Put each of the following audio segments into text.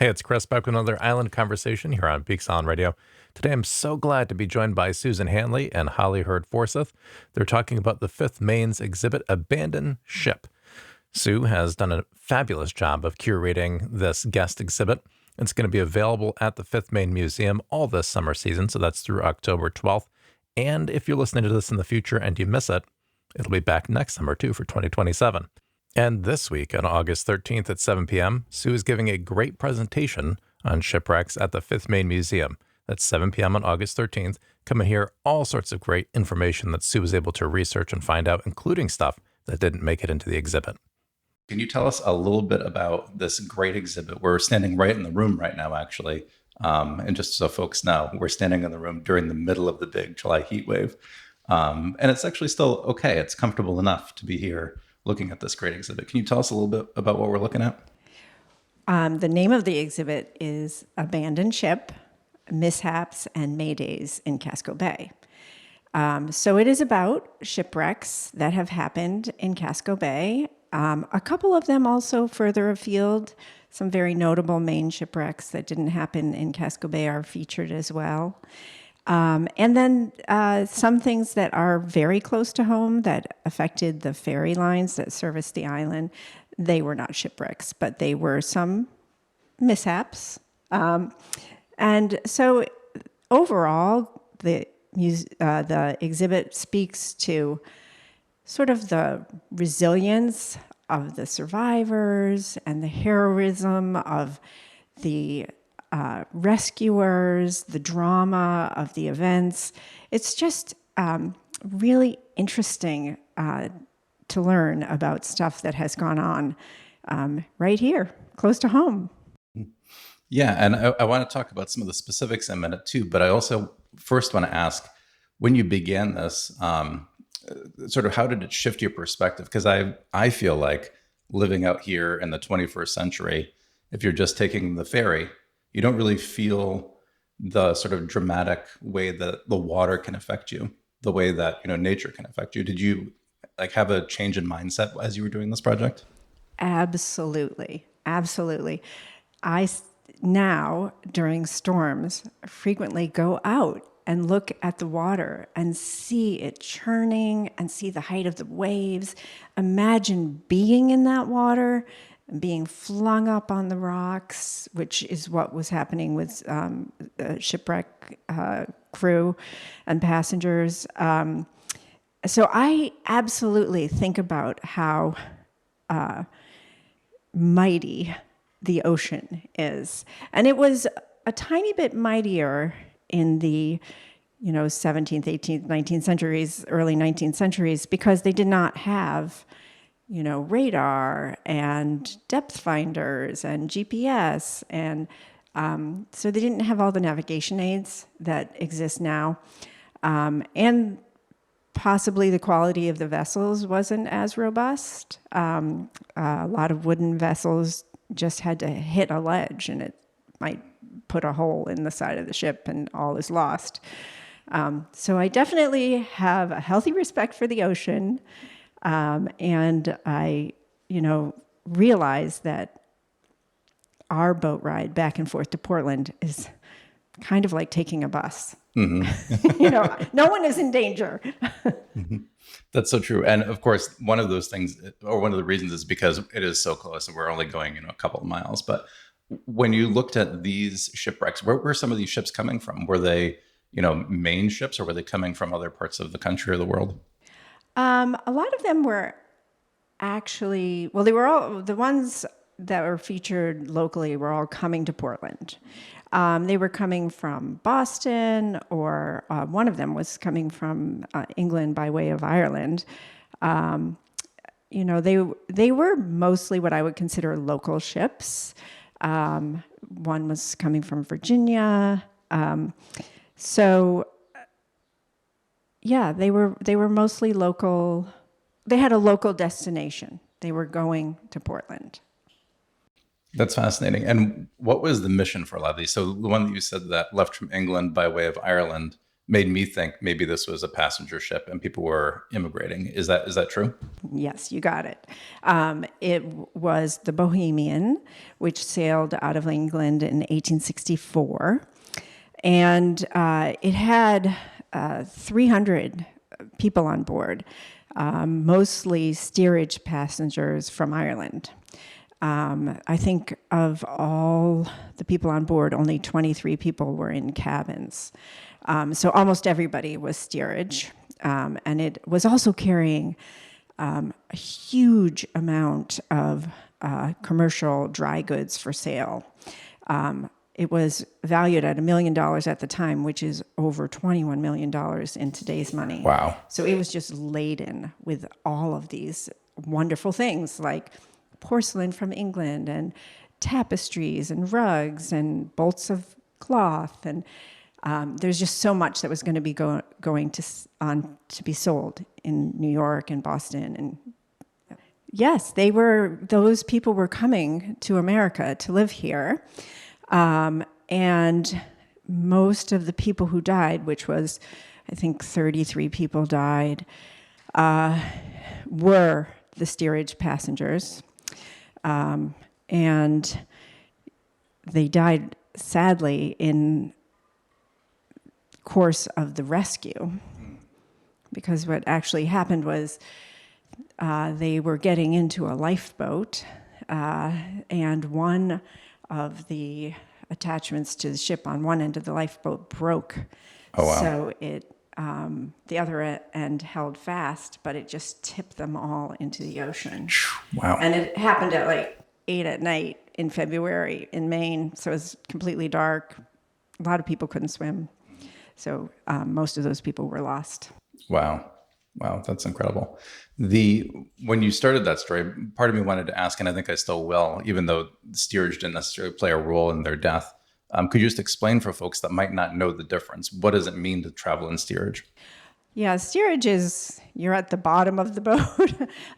Hey, it's Chris back with another Island Conversation here on Peaks Island Radio. Today, I'm so glad to be joined by Susan Hanley and Holly Hurd-Forsyth. They're talking about the Fifth Maine's exhibit, Abandoned Ship. Sue has done a fabulous job of curating this guest exhibit. It's going to be available at the Fifth Maine Museum all this summer season, so that's through October 12th. And if you're listening to this in the future and you miss it, it'll be back next summer too for 2027. And this week on August 13th at 7 p.m., Sue is giving a great presentation on shipwrecks at the Fifth Maine Museum. That's 7 p.m. on August 13th. Come and hear all sorts of great information that Sue was able to research and find out, including stuff that didn't make it into the exhibit. Can you tell us a little bit about this great exhibit? We're standing right in the room right now, actually. And just so folks know, we're standing in the room during the middle of the big July heat wave. And it's actually still okay. It's comfortable enough to be here looking at this great exhibit. Can you tell us a little bit about what we're looking at? The name of the exhibit is Abandoned Ship, Mishaps and Maydays in Casco Bay. So it is about shipwrecks that have happened in Casco Bay. A couple of them also further afield. Some very notable Maine shipwrecks that didn't happen in Casco Bay are featured as well. And then some things that are very close to home that affected the ferry lines that service the island. They were not shipwrecks, but they were some mishaps. And so overall, the exhibit speaks to sort of the resilience of the survivors and the heroism of the rescuers, the drama of the events. It's just really interesting to learn about stuff that has gone on right here, close to home. Yeah, and I want to talk about some of the specifics in a minute too, but I also first want to ask, when you began this, sort of how did it shift your perspective? Because I feel like living out here in the 21st century, if you're just taking the ferry, you don't really feel the sort of dramatic way that the water can affect you, the way that, nature can affect you. Did you have a change in mindset as you were doing this project? Absolutely. Absolutely. I now, during storms, frequently go out and look at the water and see it churning and see the height of the waves. Imagine being in that water and being flung up on the rocks, which is what was happening with the shipwreck crew and passengers. So I absolutely think about how mighty the ocean is. And it was a tiny bit mightier in the 17th, 18th, 19th centuries, early 19th centuries, because they did not have radar and depth finders and GPS. And so they didn't have all the navigation aids that exist now. And possibly the quality of the vessels wasn't as robust. A lot of wooden vessels just had to hit a ledge and it might put a hole in the side of the ship and all is lost. So I definitely have a healthy respect for the ocean. And I, realize that our boat ride back and forth to Portland is kind of like taking a bus. Mm-hmm. No one is in danger. Mm-hmm. That's so true. And of course, one of those things, or one of the reasons, is because it is so close and we're only going, a couple of miles. But when you looked at these shipwrecks, where were some of these ships coming from? Were they, Maine ships, or were they coming from other parts of the country or the world? A lot of them were actually, they were all, the ones that were featured locally were all coming to Portland. They were coming from Boston, or one of them was coming from England by way of Ireland. They were mostly what I would consider local ships. One was coming from Virginia. They were mostly local. They had a local destination. They were going to Portland. That's fascinating. And what was the mission for a lot of these? So the one that you said that left from England by way of Ireland, made me think maybe this was a passenger ship and people were immigrating. Is that true? Yes, you got it. It was the Bohemian, which sailed out of England in 1864. And it had 300 people on board, mostly steerage passengers from Ireland. I think of all the people on board, only 23 people were in cabins. So almost everybody was steerage. And it was also carrying a huge amount of commercial dry goods for sale. It was valued at $1 million at the time, which is over $21 million in today's money. Wow. So it was just laden with all of these wonderful things like porcelain from England and tapestries and rugs and bolts of cloth. And there's just so much that was going to be going to be sold in New York and Boston. And yes, those people were coming to America to live here. And most of the people who died, which was, I think 33 people died, were the steerage passengers. And they died sadly in course of the rescue, because what actually happened was they were getting into a lifeboat, and one of the attachments to the ship on one end of the lifeboat broke. Oh, wow. So the other end held fast, but it just tipped them all into the ocean. Wow. And it happened at like 8 at night in February in Maine, so it was completely dark. A lot of people couldn't swim. So most of those people were lost. Wow. Wow, that's incredible. When you started that story, part of me wanted to ask, and I think I still will, even though steerage didn't necessarily play a role in their death. Could you just explain for folks that might not know the difference? What does it mean to travel in steerage? Yeah, steerage is, you're at the bottom of the boat.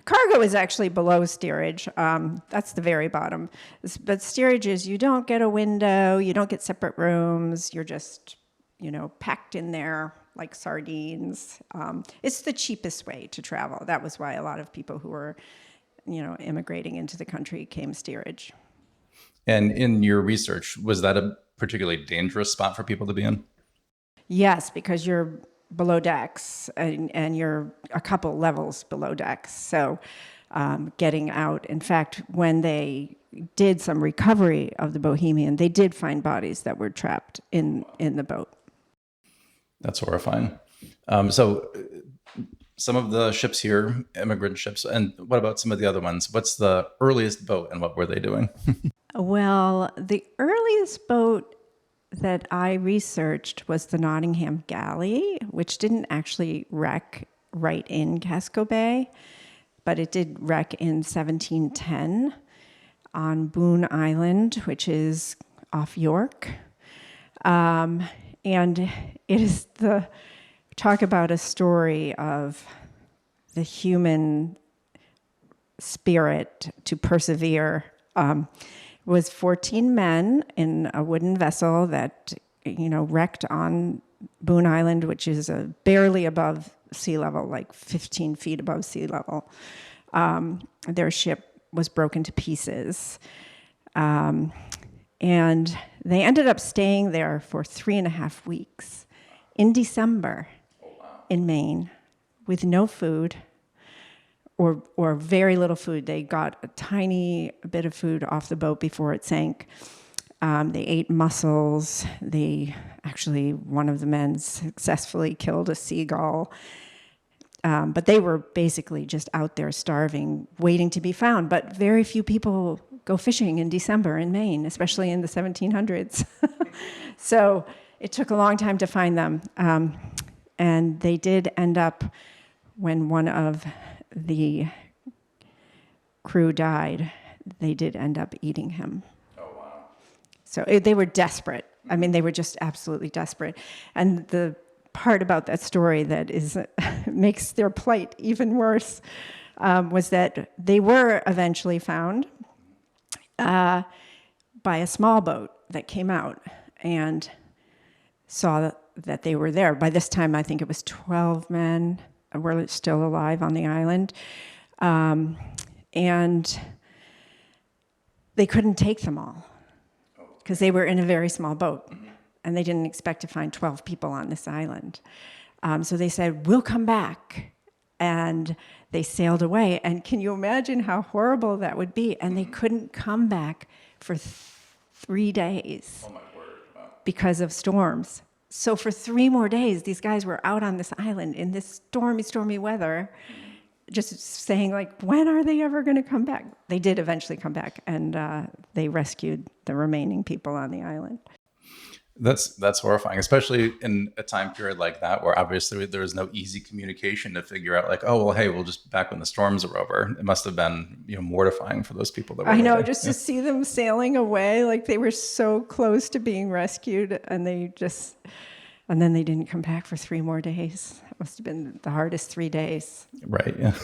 Cargo is actually below steerage. That's the very bottom. But steerage is, you don't get a window, you don't get separate rooms, you're just, packed in there like sardines. It's the cheapest way to travel. That was why a lot of people who were, immigrating into the country came steerage. And in your research, was that a particularly dangerous spot for people to be in? Yes, because you're below decks and you're a couple levels below decks. So getting out, in fact, when they did some recovery of the Bohemian, they did find bodies that were trapped in the boat. That's horrifying. So some of the ships here, immigrant ships, and what about some of the other ones? What's the earliest boat and what were they doing? Well, the earliest boat that I researched was the Nottingham Galley, which didn't actually wreck right in Casco Bay, but it did wreck in 1710 on Boone Island, which is off York. And it is talk about a story of the human spirit to persevere. Was 14 men in a wooden vessel that, wrecked on Boone Island, which is barely above sea level, like 15 feet above sea level. Their ship was broken to pieces. And they ended up staying there for 3.5 weeks in December in Maine with no food or very little food. They got a tiny bit of food off the boat before it sank. They ate mussels. One of the men successfully killed a seagull. But they were basically just out there starving, waiting to be found. But very few people go fishing in December in Maine, especially in the 1700s. So it took a long time to find them. And they did end up, when one of the crew died, they did end up eating him. Oh, wow. So they were desperate. I mean, they were just absolutely desperate. And the part about that story that makes their plight even worse was that they were eventually found by a small boat that came out and saw that they were there. By this time, I think it was 12 men were still alive on the island. And they couldn't take them all because they were in a very small boat. And they didn't expect to find 12 people on this island. So they said, we'll come back. And they sailed away. And can you imagine how horrible that would be? And they couldn't come back for 3 days because of storms. So for 3 more days, these guys were out on this island in this stormy weather, just saying, like, when are they ever going to come back? They did eventually come back, and they rescued the remaining people on the island. That's horrifying, especially in a time period like that where obviously there was no easy communication to figure out, like, oh, well, hey, we'll just back when the storms are over. It must have been, mortifying for those people that were I know, there. just to see them sailing away, like they were so close to being rescued, and then they didn't come back for 3 more days. It must have been the hardest 3 days. Right, yeah.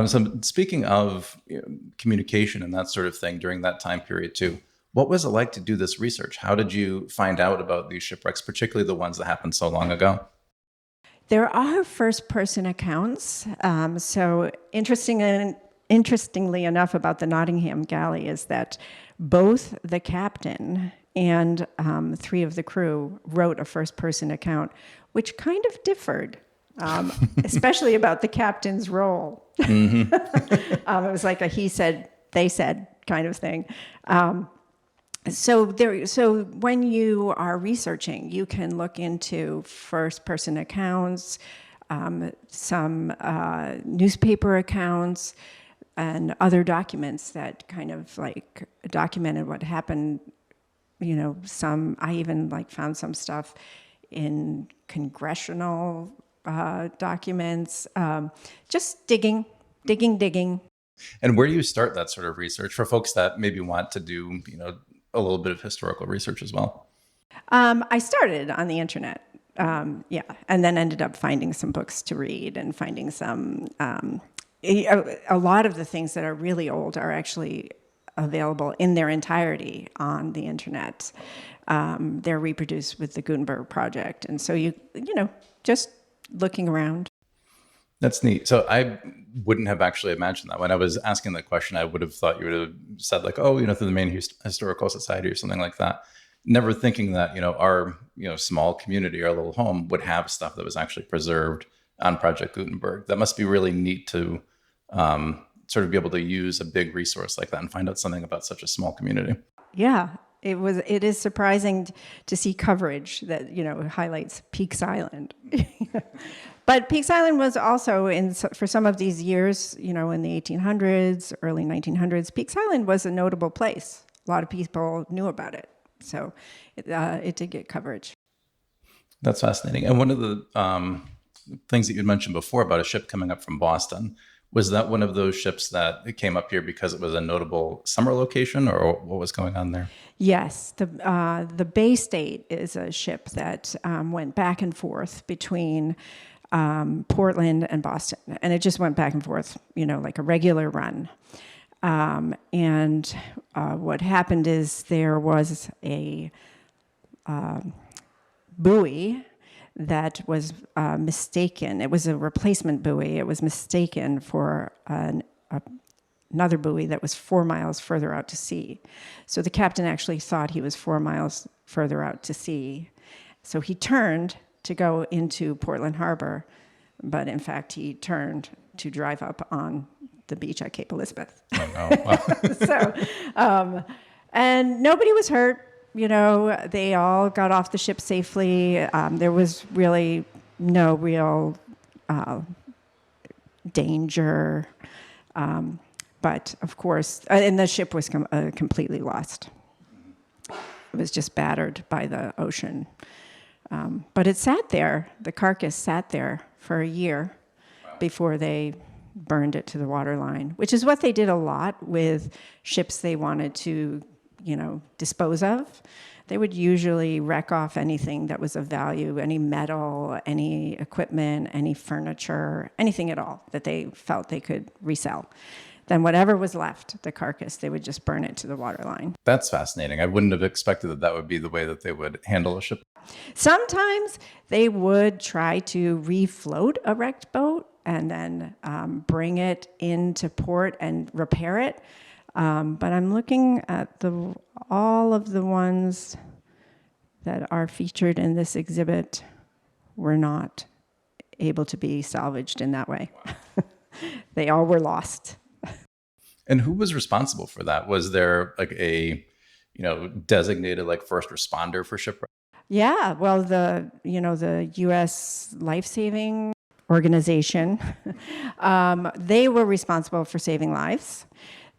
So speaking of communication and that sort of thing during that time period too, what was it like to do this research? How did you find out about these shipwrecks, particularly the ones that happened so long ago? There are first-person accounts. So interestingly enough about the Nottingham galley is that both the captain and 3 of the crew wrote a first-person account, which kind of differed, especially about the captain's role. Mm-hmm. It was like a he said, they said kind of thing. So when you are researching, you can look into first-person accounts, some newspaper accounts, and other documents that kind of like documented what happened. I even found some stuff in congressional documents, just digging. And where do you start that sort of research for folks that maybe want to do, a little bit of historical research as well? I started on the internet, and then ended up finding some books to read and finding some. A lot of the things that are really old are actually available in their entirety on the internet. They're reproduced with the Gutenberg Project, and so just looking around. That's neat. So I wouldn't have actually imagined that. When I was asking that question, I would have thought you would have said like, oh, through the Maine Historical Society or something like that. Never thinking that, our, small community, our little home would have stuff that was actually preserved on Project Gutenberg. That must be really neat to sort of be able to use a big resource like that and find out something about such a small community. Yeah, it is surprising to see coverage that, highlights Peaks Island. But Peaks Island was also, for some of these years, in the 1800s, early 1900s, Peaks Island was a notable place. A lot of people knew about it. So it did get coverage. That's fascinating. And one of the things that you mentioned before about a ship coming up from Boston, was that one of those ships that came up here because it was a notable summer location, or what was going on there? Yes, the Bay State is a ship that went back and forth between Portland and Boston, and it just went back and forth, like a regular run. And what happened is there was a buoy that was mistaken. It was a replacement buoy. It was mistaken for another buoy that was 4 miles further out to sea. So the captain actually thought he was 4 miles further out to sea. So he turned to go into Portland Harbor, but in fact he turned to drive up on the beach at Cape Elizabeth. Oh, wow. So, and nobody was hurt. They all got off the ship safely. There was really no real danger. But of course, and the ship was completely lost. It was just battered by the ocean. But it sat there, the carcass sat there for a year before they burned it to the waterline, which is what they did a lot with ships they wanted to, dispose of. They would usually wreck off anything that was of value, any metal, any equipment, any furniture, anything at all that they felt they could resell. Then whatever was left, the carcass, they would just burn it to the waterline. That's fascinating. I wouldn't have expected that would be the way that they would handle a ship. Sometimes they would try to refloat a wrecked boat and then bring it into port and repair it. But I'm looking at all of the ones that are featured in this exhibit were not able to be salvaged in that way. They all were lost. And who was responsible for that? Was there like a, designated like first responder for shipwreck? Yeah, well, the U.S. life-saving organization, they were responsible for saving lives.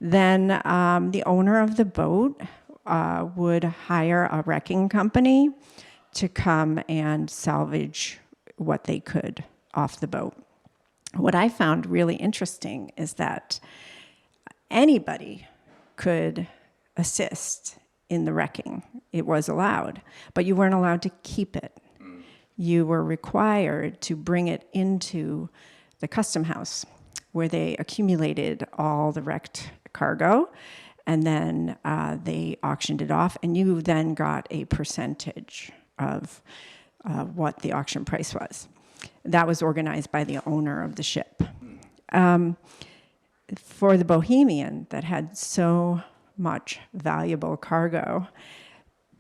Then the owner of the boat would hire a wrecking company to come and salvage what they could off the boat. What I found really interesting is that anybody could assist in the wrecking. It was allowed, but you weren't allowed to keep it. You were required to bring it into the custom house where they accumulated all the wrecked cargo, and then they auctioned it off, and you then got a percentage of what the auction price was. That was organized by the owner of the ship. For the Bohemian, that had so much valuable cargo,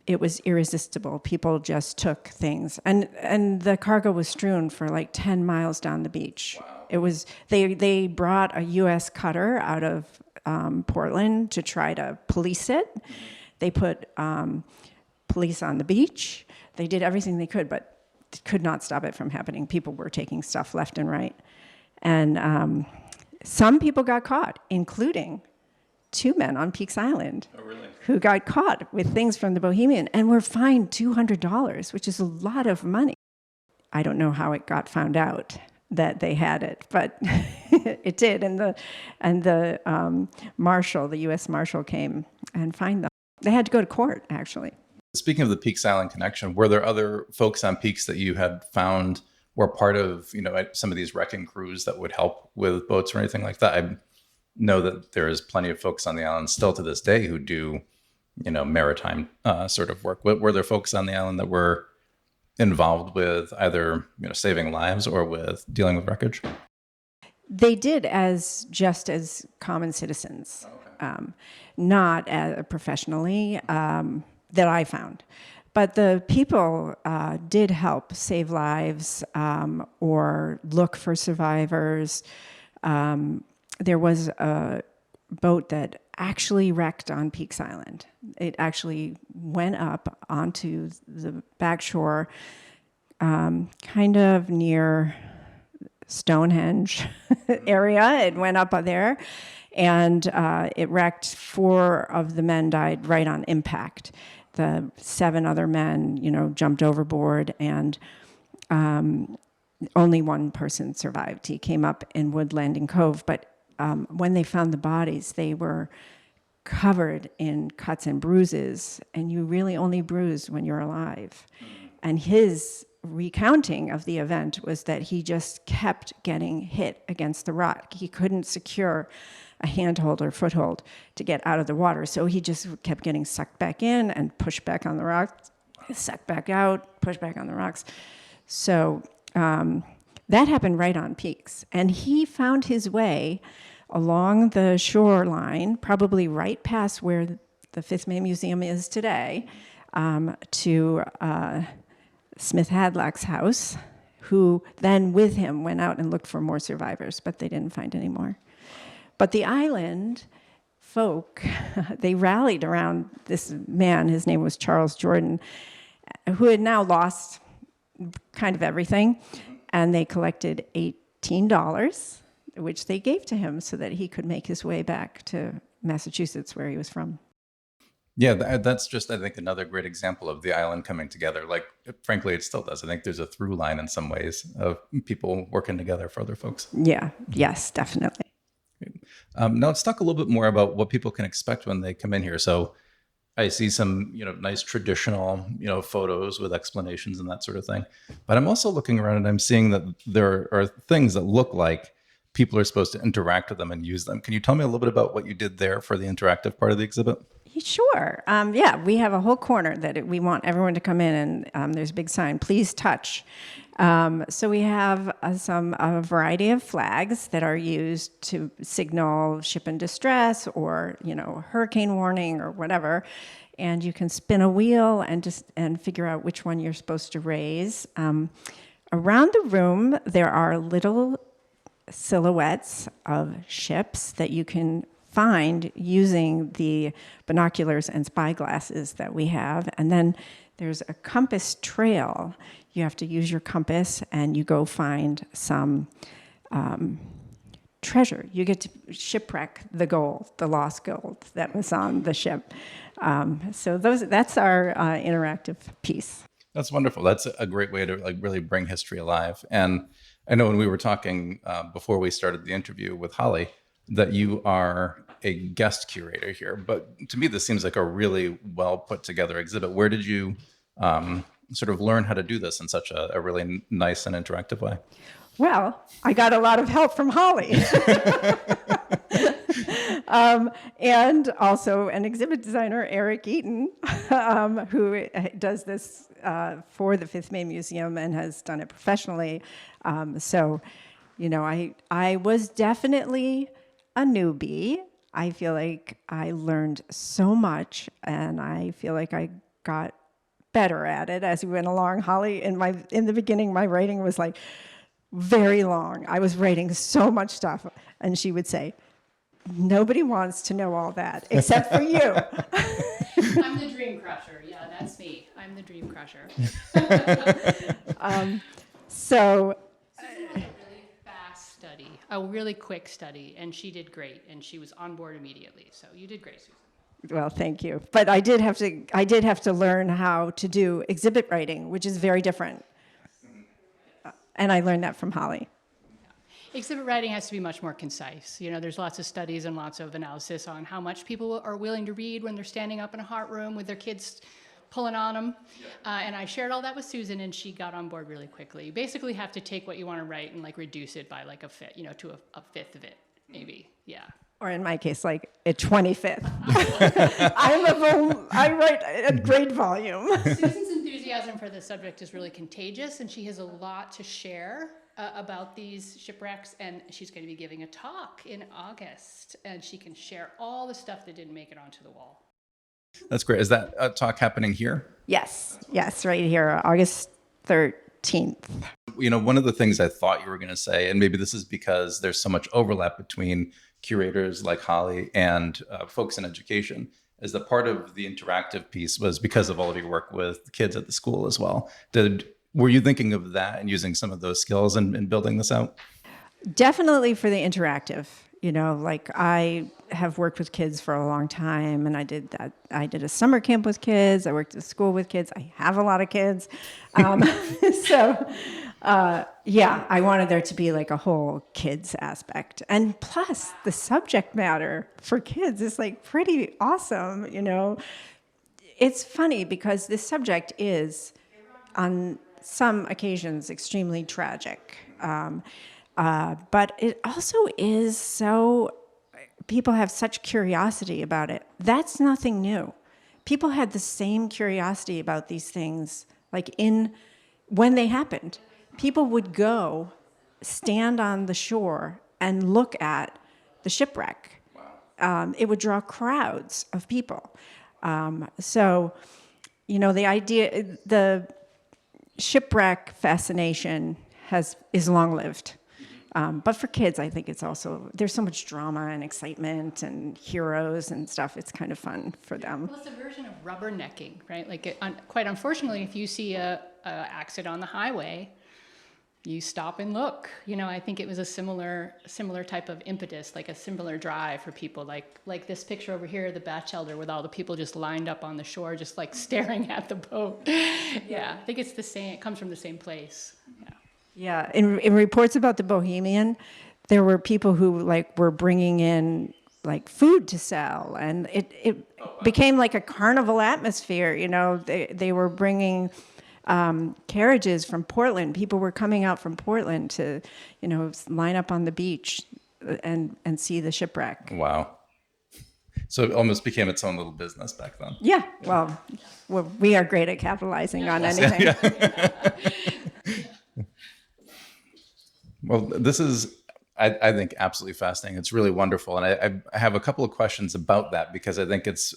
it was irresistible. People just took things, and the cargo was strewn for like 10 miles down the beach. Wow. It was they brought a U.S. cutter out of Portland to try to police it. They put police on the beach. They did everything they could, but could not stop it from happening. People were taking stuff left and right, and some people got caught, including 2 men on Peaks Island. Oh, really? Who got caught with things from the Bohemian and were fined $200, which is a lot of money. I don't know how it got found out that they had it, but it did. And the marshal, the U.S. Marshal, came and fined them. They had to go to court, actually. Speaking of the Peaks Island connection, were there other folks on Peaks that you had found were part of, some of these wrecking crews that would help with boats or anything like that? I know that there is plenty of folks on the island still to this day who do, maritime sort of work. Were there folks on the island that were involved with either, saving lives or with dealing with wreckage? They did just as common citizens, okay. Not professionally that I found. But the people did help save lives or look for survivors. There was a boat that actually wrecked on Peaks Island. It actually went up onto the back shore, kind of near Stonehenge area. It went up there, and it wrecked. 4 of the men died right on impact. The 7 other men, jumped overboard, and only one person survived. He came up in Wood Landing Cove, but when they found the bodies, they were covered in cuts and bruises, and you really only bruise when you're alive. And his recounting of the event was that he just kept getting hit against the rock. He couldn't secure a handhold or foothold to get out of the water, so he just kept getting sucked back in and pushed back on the rocks, sucked back out, pushed back on the rocks. So that happened right on Peaks, and he found his way along the shoreline, probably right past where the Fifth Maine Museum is today, to Smith Hadlock's house, who then with him went out and looked for more survivors, but they didn't find any more. But the island folk, they rallied around this man. His name was Charles Jordan, who had now lost kind of everything, and they collected $18, which they gave to him so that he could make his way back to Massachusetts, where he was from. Yeah, that's just, I think, another great example of the island coming together. Like, frankly, it still does. I think there's a through line in some ways of people working together for other folks. Yeah, yes, definitely. Now let's talk a little bit more about what people can expect when they come in here. So I see some, nice traditional, photos with explanations and that sort of thing. But I'm also looking around and I'm seeing that there are things that look like people are supposed to interact with them and use them. Can you tell me a little bit about what you did there for the interactive part of the exhibit? Sure. Yeah, we have a whole corner that we want everyone to come in, and there's a big sign, please touch. So we have a variety of flags that are used to signal ship in distress or, hurricane warning or whatever. And you can spin a wheel and figure out which one you're supposed to raise. Around the room, there are little silhouettes of ships that you can find using the binoculars and spyglasses that we have. And then there's a compass trail. You have to use your compass and you go find some treasure. You get to shipwreck the gold, the lost gold that was on the ship. So that's our interactive piece. That's wonderful. That's a great way to really bring history alive. And I know when we were talking before we started the interview with Holly, that you are a guest curator here. But to me, this seems like a really well put together exhibit. Where did you sort of learn how to do this in such a really nice and interactive way? Well, I got a lot of help from Holly. And also an exhibit designer, Eric Eaton, who does this for the Fifth Maine Museum and has done it professionally. So, I was definitely a newbie. I feel like I learned so much, and I feel like I got better at it as we went along. Holly, in the beginning, my writing was like very long. I was writing so much stuff, and she would say, "Nobody wants to know all that except for you." I'm the dream crusher. Yeah, that's me. I'm the dream crusher. So. A really quick study, and she did great, and she was on board immediately. So you did great, Susan. Well, thank you. But I did have to learn how to do exhibit writing, which is very different. And I learned that from Holly. Exhibit writing has to be much more concise. There's lots of studies and lots of analysis on how much people are willing to read when they're standing up in a hot room with their kids pulling on them. And I shared all that with Susan, and she got on board really quickly. You basically have to take what you want to write and reduce it by a fifth, to a fifth of it, maybe. Yeah. Or in my case, a 25th. I write a great volume. Susan's enthusiasm for this subject is really contagious, and she has a lot to share about these shipwrecks, and she's going to be giving a talk in August, and she can share all the stuff that didn't make it onto the wall. That's great. Is that a talk happening here? Yes, right here, August 13th. One of the things I thought you were going to say, and maybe this is because there's so much overlap between curators like Holly and folks in education, is that part of the interactive piece was because of all of your work with kids at the school as well. Were you thinking of that and using some of those skills in building this out? Definitely for the interactive. I have worked with kids for a long time, and I did that. I did a summer camp with kids. I worked at school with kids. I have a lot of kids. I wanted there to be a whole kids aspect. And plus, the subject matter for kids is pretty awesome, It's funny because this subject is, on some occasions, extremely tragic. But it also is people have such curiosity about it. That's nothing new. People had the same curiosity about these things, when they happened. People would go stand on the shore and look at the shipwreck. Wow. It would draw crowds of people. The shipwreck fascination is long-lived. But for kids, I think it's also, there's so much drama and excitement and heroes and stuff. It's kind of fun for them. Well, it's a version of rubbernecking, right? Quite unfortunately, if you see a accident on the highway, you stop and look. I think it was a similar type of impetus, a similar drive for people, like this picture over here, the bat shelter with all the people just lined up on the shore, just staring at the boat. Yeah, I think it's the same. It comes from the same place. Yeah. Yeah, in reports about the Bohemian, there were people who were bringing in food to sell, and it became a carnival atmosphere. They were bringing carriages from Portland. People were coming out from Portland to line up on the beach and see the shipwreck. Wow. So it almost became its own little business back then. Yeah, well, we are great at capitalizing on anything. Well, this is, I think, absolutely fascinating. It's really wonderful. And I have a couple of questions about that because I think it's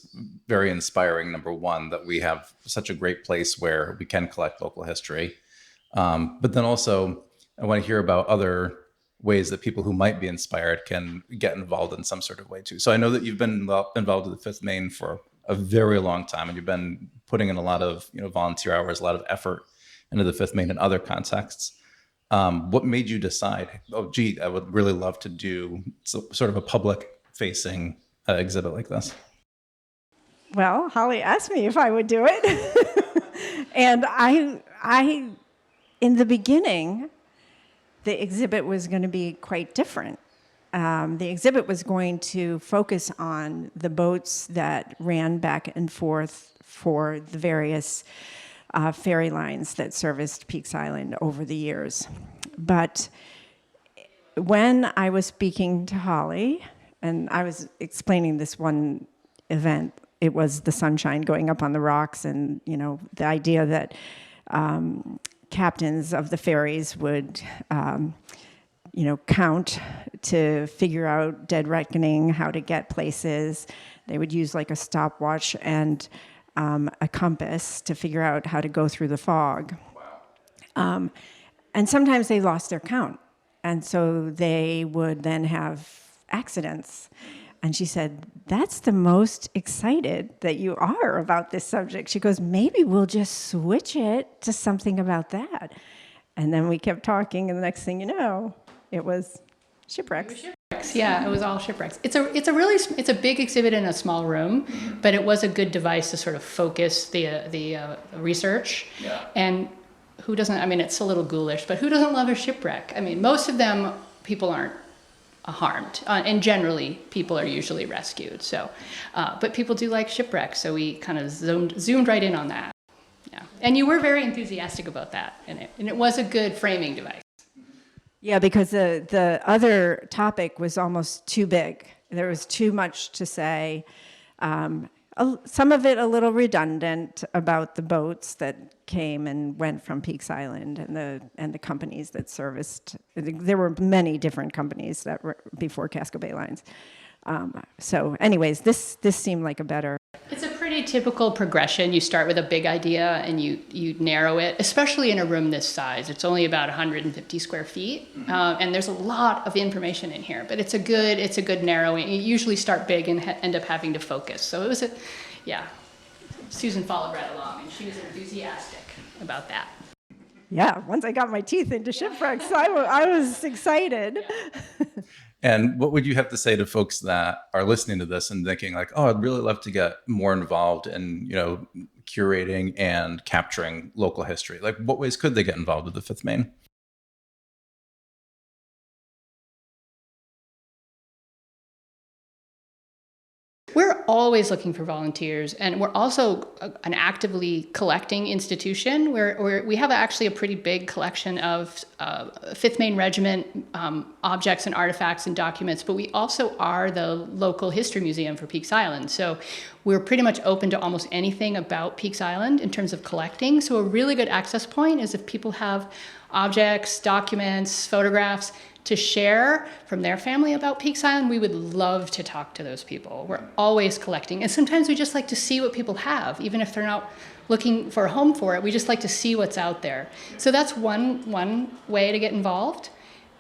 very inspiring, number one, that we have such a great place where we can collect local history. But then also, I want to hear about other ways that people who might be inspired can get involved in some sort of way too. So I know that you've been involved with the Fifth Maine for a very long time, and you've been putting in a lot of volunteer hours, a lot of effort into the Fifth Maine in other contexts. What made you decide, oh, gee, I would really love to do sort of a public-facing exhibit like this? Well, Holly asked me if I would do it. And I, in the beginning, the exhibit was going to be quite different. The exhibit was going to focus on the boats that ran back and forth for the various ferry lines that serviced Peaks Island over the years. But when I was speaking to Holly, and I was explaining this one event, it was the sunshine going up on the rocks, and the idea that captains of the ferries would count to figure out dead reckoning, how to get places. They would use like a stopwatch and a compass to figure out how to go through the fog. Wow. And sometimes they lost their count. And so they would then have accidents. And she said, that's the most excited that you are about this subject. She goes, maybe we'll just switch it to something about that. And then we kept talking, and the next thing you know, it was shipwrecks. Yeah, it was all shipwrecks. It's a big exhibit in a small room, but it was a good device to sort of focus the research. Yeah. And who doesn't? I mean, it's a little ghoulish, but who doesn't love a shipwreck? I mean, most of them people aren't harmed, and generally people are usually rescued. So, but people do like shipwrecks, so we kind of zoomed right in on that. Yeah, and you were very enthusiastic about that, and it was a good framing device. Yeah, because the other topic was almost too big. There was too much to say. Some of it a little redundant about the boats that came and went from Peaks Island and the companies that serviced. There were many different companies that were before Casco Bay lines. So anyways, this seemed like a better. It's a pretty typical progression. You start with a big idea and you narrow it, especially in a room this size. It's only about 150 square feet, and there's a lot of information in here. But it's a good narrowing. You usually start big and end up having to focus. So it was Susan followed right along, and she was enthusiastic about that. Yeah, once I got my teeth into shipwrecks, I was excited. Yeah. And what would you have to say to folks that are listening to this and thinking like, oh, I'd really love to get more involved in, curating and capturing local history? Like, what ways could they get involved with the Fifth Maine? We're always looking for volunteers, and we're also an actively collecting institution where we have actually a pretty big collection of Fifth Maine Regiment objects and artifacts and documents, but we also are the local history museum for Peaks Island. So we're pretty much open to almost anything about Peaks Island in terms of collecting. So a really good access point is if people have objects, documents, photographs to share from their family about Peaks Island, we would love to talk to those people. We're always collecting. And sometimes we just like to see what people have, even if they're not looking for a home for it. We just like to see what's out there. So that's one way to get involved.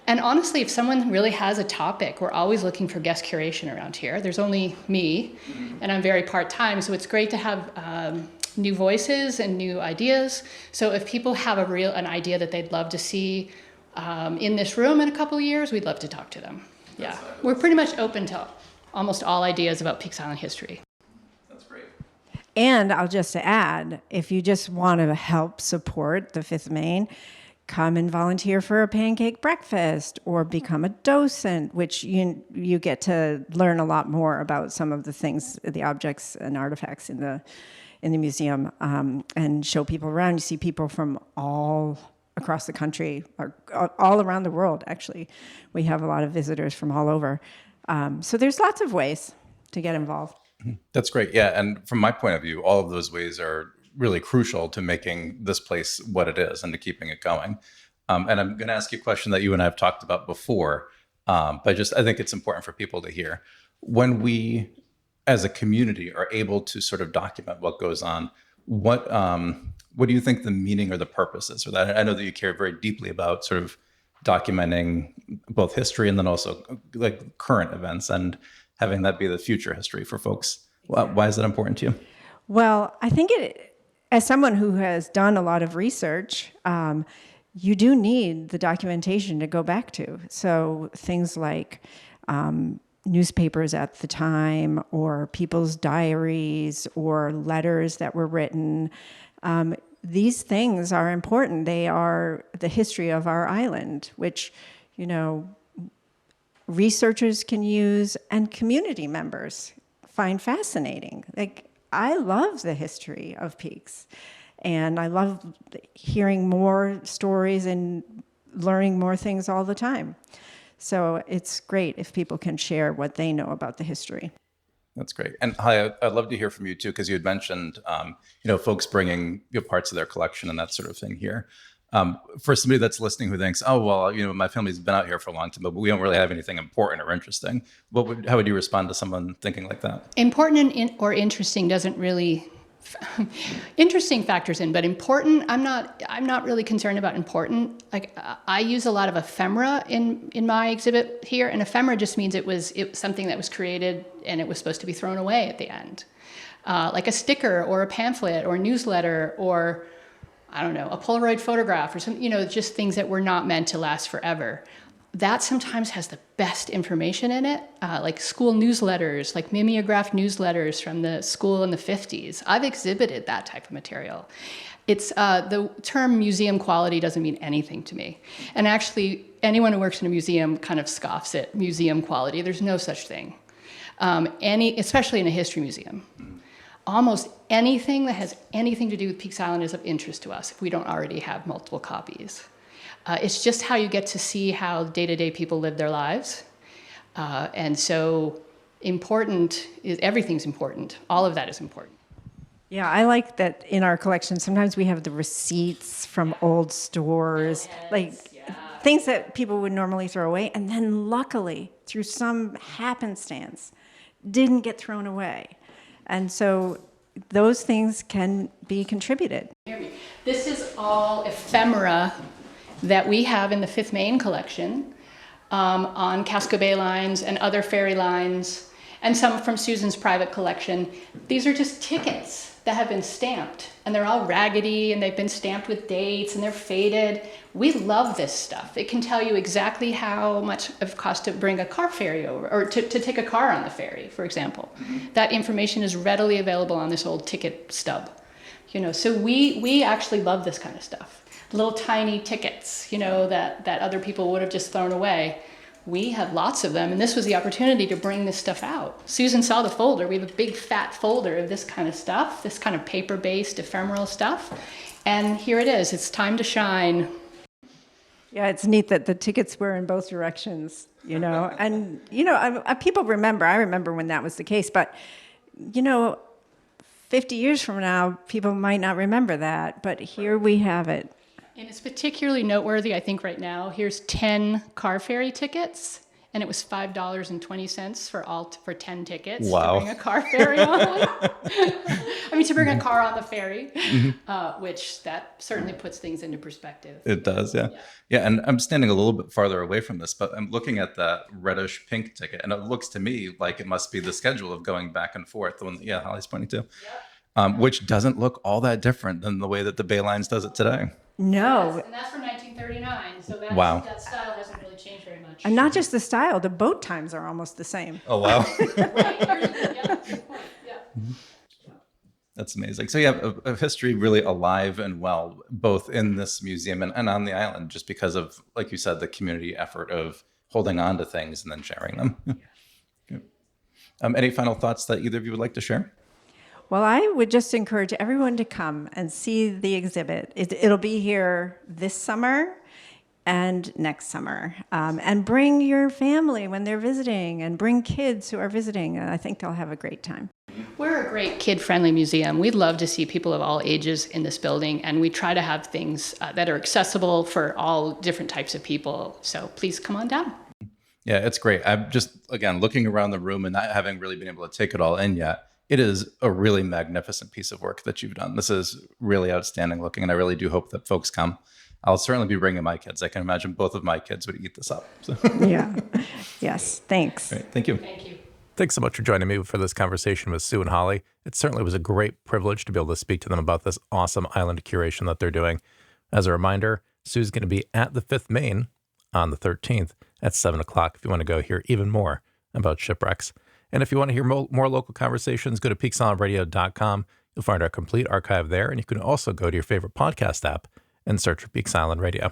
And honestly, if someone really has a topic, we're always looking for guest curation around here. There's only me, and I'm very part-time, so it's great to have new voices and new ideas. So if people have an idea that they'd love to see in this room in a couple of years, we'd love to talk to them. Yeah, we're pretty much open to almost all ideas about Peaks Island history. That's great. And I'll just add, if you just want to help support the Fifth Maine, come and volunteer for a pancake breakfast or become a docent, which you get to learn a lot more about some of the things, the objects and artifacts in the museum, and show people around. You see people from all across the country, or all around the world, actually. We have a lot of visitors from all over. So there's lots of ways to get involved. That's great. Yeah. And from my point of view, all of those ways are really crucial to making this place what it is and to keeping it going. And I'm going to ask you a question that you and I have talked about before, but I think it's important for people to hear. When we, as a community, are able to sort of document what goes on, what do you think the meaning or the purpose is for that? I know that you care very deeply about sort of documenting both history and then also like current events and having that be the future history for folks. Why is that important to you? Well, I think as someone who has done a lot of research, you do need the documentation to go back to. So things like newspapers at the time, or people's diaries, or letters that were written. These things are important. They are the history of our island, which, researchers can use and community members find fascinating. Like, I love the history of Peaks, and I love hearing more stories and learning more things all the time. So it's great if people can share what they know about the history. That's great. And Holly, I'd love to hear from you too, because you had mentioned, folks bringing parts of their collection and that sort of thing here. For somebody that's listening who thinks, oh, well, my family's been out here for a long time, but we don't really have anything important or interesting. How would you respond to someone thinking like that? Important or interesting doesn't really interesting factors in, but important, I'm not really concerned about important. Like, I use a lot of ephemera in my exhibit here, and ephemera just means it was something that was created and it was supposed to be thrown away at the end. Like a sticker or a pamphlet or a newsletter or, I don't know, a Polaroid photograph or something, just things that were not meant to last forever. That sometimes has the best information in it, like school newsletters, like mimeographed newsletters from the school in the 50s. I've exhibited that type of material. It's the term museum quality doesn't mean anything to me. And actually, anyone who works in a museum kind of scoffs at museum quality. There's no such thing, especially in a history museum. Almost anything that has anything to do with Peaks Island is of interest to us if we don't already have multiple copies. It's just how you get to see how day-to-day people live their lives. And so everything's important. All of that is important. Yeah, I like that in our collection, sometimes we have the receipts from old stores, things that people would normally throw away, and then luckily, through some happenstance, didn't get thrown away. And so those things can be contributed. This is all ephemera that we have in the Fifth Maine collection on Casco Bay lines and other ferry lines, and some from Susan's private collection. These are just tickets that have been stamped, and they're all raggedy, and they've been stamped with dates, and they're faded. We love this stuff. It can tell you exactly how much it costs to bring a car ferry over, or to take a car on the ferry, for example. Mm-hmm. That information is readily available on this old ticket stub. So we actually love this kind of stuff. Little tiny tickets, that other people would have just thrown away. We have lots of them, and this was the opportunity to bring this stuff out. Susan saw the folder. We have a big fat folder of this kind of stuff, this kind of paper-based ephemeral stuff, and here it is. It's time to shine. Yeah, it's neat that the tickets were in both directions, and, people remember. I remember when that was the case, but, 50 years from now, people might not remember that, but here we have it. And it's particularly noteworthy, I think, right now. Here's 10 car ferry tickets, and it was $5.20 for 10 tickets. Wow. To bring a car ferry on. To bring a car on the ferry, which that certainly puts things into perspective. It does, yeah. Yeah, and I'm standing a little bit farther away from this, but I'm looking at that reddish pink ticket, and it looks to me like it must be the schedule of going back and forth, the one that, Holly's pointing to, which doesn't look all that different than the way that the Bay Lines does it today. No. And that's from 1939, so that style hasn't really changed very much. And not just the style, the boat times are almost the same. Oh, wow. Right, that's a good point. Yeah. That's amazing. So you have a history really alive and well, both in this museum and on the island, just because of, like you said, the community effort of holding on to things and then sharing them. Good. Any final thoughts that either of you would like to share? Well, I would just encourage everyone to come and see the exhibit. It'll be here this summer and next summer. And bring your family when they're visiting, and bring kids who are visiting. I think they'll have a great time. We're a great kid-friendly museum. We'd love to see people of all ages in this building, and we try to have things that are accessible for all different types of people. So please come on down. Yeah, it's great. I'm just, again, looking around the room and not having really been able to take it all in yet. It is a really magnificent piece of work that you've done. This is really outstanding looking, and I really do hope that folks come. I'll certainly be bringing my kids. I can imagine both of my kids would eat this up. So. Yeah. Yes. Thanks. Great. Thank you. Thank you. Thanks so much for joining me for this conversation with Sue and Holly. It certainly was a great privilege to be able to speak to them about this awesome island curation that they're doing. As a reminder, Sue's going to be at the Fifth Maine on the 13th at 7 o'clock if you want to go hear even more about shipwrecks. And if you want to hear more local conversations, go to peaksislandradio.com. You'll find our complete archive there, and you can also go to your favorite podcast app and search for Peaks Island Radio.